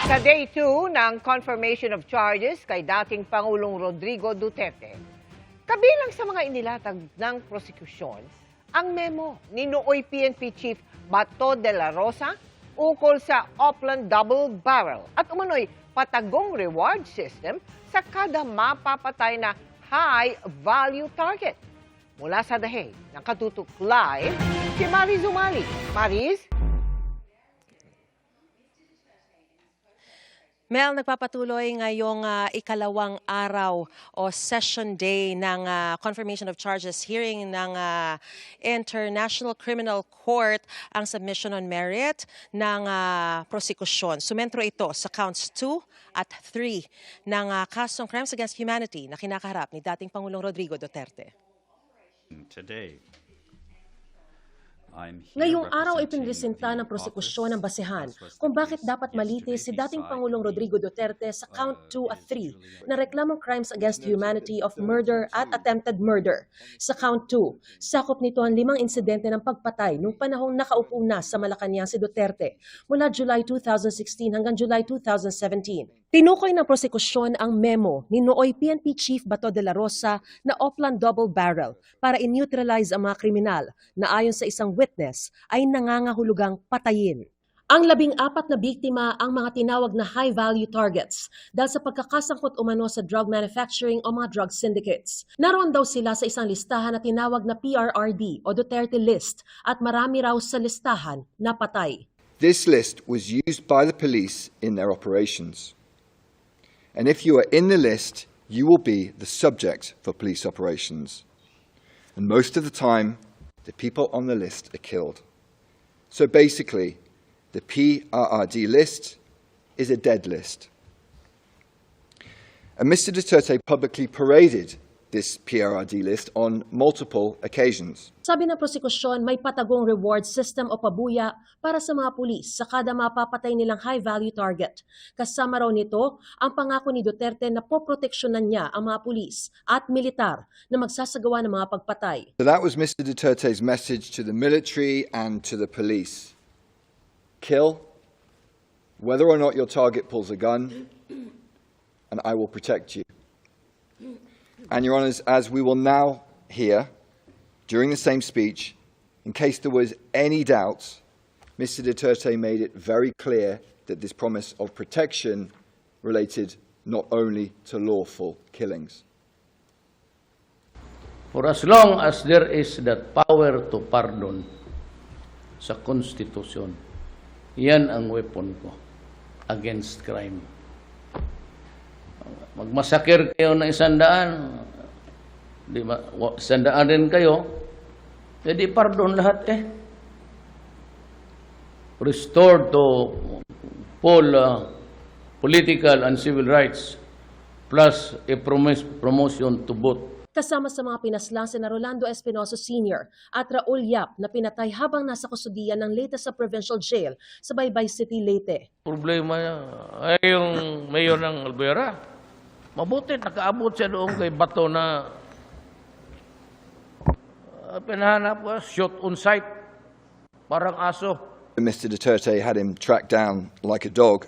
Sa day 2 ng confirmation of charges kay dating Pangulong Rodrigo Duterte, kabilang sa mga inilatag ng prosekusyon, ang memo ni noo'y PNP Chief Bato Dela Rosa ukol sa Oplan Double Barrel at umano'y patagong reward system sa kada mapapatay na high-value target. Mula sa The Hague, nakatutok live si Mariz Umali. Mariz? Mel, nagpapatuloy ngayong ikalawang araw o session day ng confirmation of charges hearing ng International Criminal Court ang submission on merit ng prosekusyon. Sumentro ito sa counts 2 at 3 ng kasong crimes against humanity na kinakaharap ni dating Pangulong Rodrigo Duterte. Ngayong araw ay ipinrisinta ng prosekusyon ang basehan kung bakit dapat malitis si dating Pangulong Rodrigo Duterte sa count 2 at 3 na reklamong crimes against humanity of murder at attempted murder. Sa count 2, sakop nito ang 5 insidente ng pagpatay nung panahong nakaupo na sa Malacanang si Duterte mula July 2016 hanggang July 2017. Tinukoy ng prosekusyon ang memo ni noo'y PNP Chief Bato Dela Rosa na Oplan Double Barrel para in-neutralize ang mga kriminal na ayon sa isang witness ay nangangahulugang patayin. Ang 14 na biktima ang mga tinawag na high-value targets dahil sa pagkakasangkot umano sa drug manufacturing o mga drug syndicates. Naroon daw sila sa isang listahan na tinawag na PRRD o Duterte List at marami raw sa listahan na patay. This list was used by the police in their operations. And if you are in the list, you will be the subject for police operations. And most of the time, the people on the list are killed. So basically, the PRRD list is a dead list. And Mr. Duterte publicly paraded this PRRD list on multiple occasions. Sabi ng prosekusyon, may patagong reward system o pabuya para sa mga pulis sa kada mapapatay nilang high-value target. Kasama raw nito ang pangako ni Duterte na poproteksyonan niya ang mga pulis at militar na magsasagawa ng mga pagpatay. So that was Mr. Duterte's message to the military and to the police. Kill, whether or not your target pulls a gun, and I will protect you. And Your Honours, as we will now hear during the same speech, in case there was any doubt, Mr. Duterte made it very clear that this promise of protection related not only to lawful killings. For as long as there is that power to pardon sa Konstitusyon, yan ang weapon ko against crime. Magmasakir kayo ng 100, 100 din kayo, edi pardon lahat Restored to full political and civil rights, plus a promotion to both. Kasama sa mga pinaslang sina Rolando Espinoso Sr. at Raul Yap na pinatay habang nasa kustudiyan ng Leyte sa Provincial Jail sa Baybay City, Leyte. Problema niya ay yung mayor ng Albuera. Mabuti, nakaabot siya doon kay Bato na pinahanap ko, shot on sight, parang aso. Mr. Duterte had him tracked down like a dog.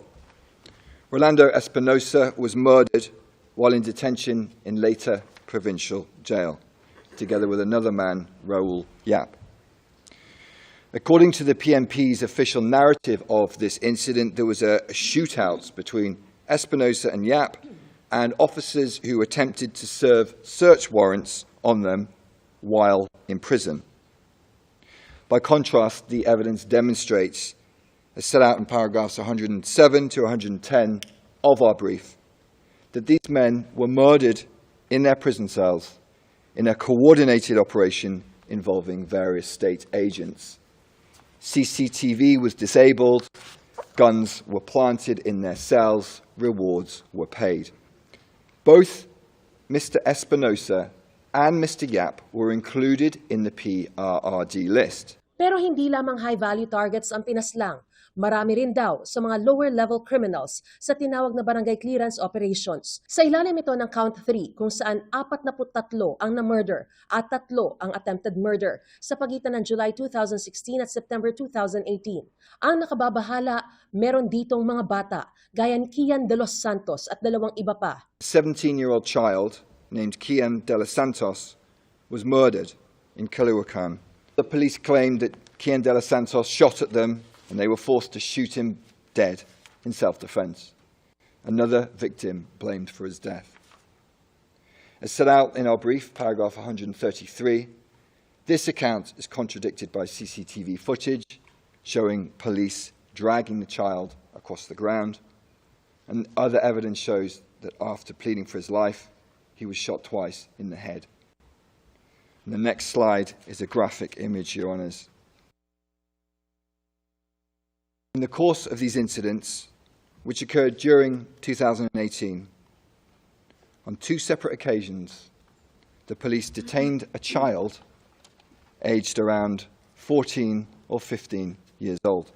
Rolando Espinosa was murdered while in detention in Leyte Provincial Jail, together with another man, Raul Yap. According to the PNP's official narrative of this incident, there was a shootout between Espinosa and Yap, and officers who attempted to serve search warrants on them while in prison. By contrast, the evidence demonstrates, as set out in paragraphs 107 to 110 of our brief, that these men were murdered in their prison cells in a coordinated operation involving various state agents. CCTV was disabled, guns were planted in their cells, rewards were paid. Both Mr. Espinosa and Mr. Yap were included in the PRRD list. Pero hindi lamang high-value targets ang pinaslang. Marami rin daw sa mga lower-level criminals sa tinawag na barangay clearance operations. Sa ilalim ito ng Count 3 kung saan 43 ang na-murder at 3 ang attempted murder sa pagitan ng July 2016 at September 2018. Ang nakababahala, meron ditong mga bata gaya ni Kian de los Santos at 2 iba pa. A 17-year-old child named Kian de los Santos was murdered in Caloocan. The police claimed that Kian de los Santos shot at them and they were forced to shoot him dead in self-defense. Another victim blamed for his death. As set out in our brief, paragraph 133, this account is contradicted by CCTV footage showing police dragging the child across the ground, and other evidence shows that after pleading for his life, he was shot twice in the head. And the next slide is a graphic image, Your Honours. In the course of these incidents, which occurred during 2018, on 2 separate occasions, the police detained a child aged around 14 or 15 years old.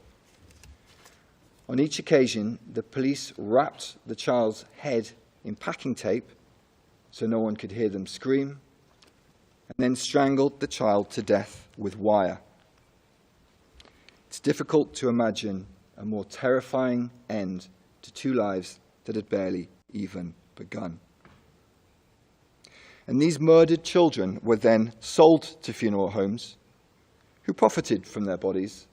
On each occasion, the police wrapped the child's head in packing tape so no one could hear them scream, and then strangled the child to death with wire. It's difficult to imagine a more terrifying end to 2 lives that had barely even begun. And these murdered children were then sold to funeral homes who profited from their bodies.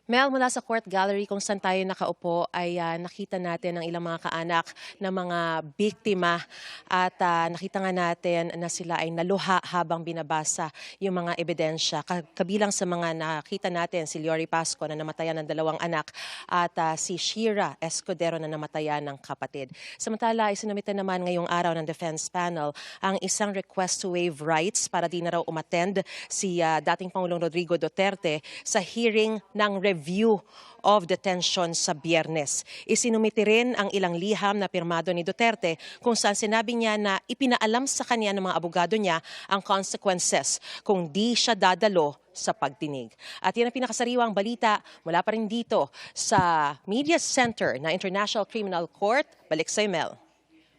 Mel, mula sa court gallery kung saan tayo nakaupo ay nakita natin ang ilang mga kaanak ng mga biktima at nakita nga natin na sila ay naluha habang binabasa yung mga ebidensya. Kabilang sa mga nakita natin si Leory Pasco na namatayan ng 2 anak at si Shira Escudero na namatayan ng kapatid. Samantala, isinumitan naman ngayong araw ng defense panel ang isang request to waive rights para di na raw umattend si dating Pangulong Rodrigo Duterte sa hearing ng review of detention sa Biyernes. Isinumiti rin ang ilang liham na pirmado ni Duterte kung saan sinabi niya na ipinaalam sa kanya ng mga abogado niya ang consequences kung di siya dadalo sa pagdinig. At yan ang pinakasariwang balita mula pa rin dito sa Media Center ng International Criminal Court. Balik sa Mel.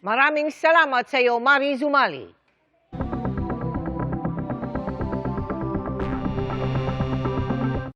Maraming salamat sa iyo, Marie Zumali.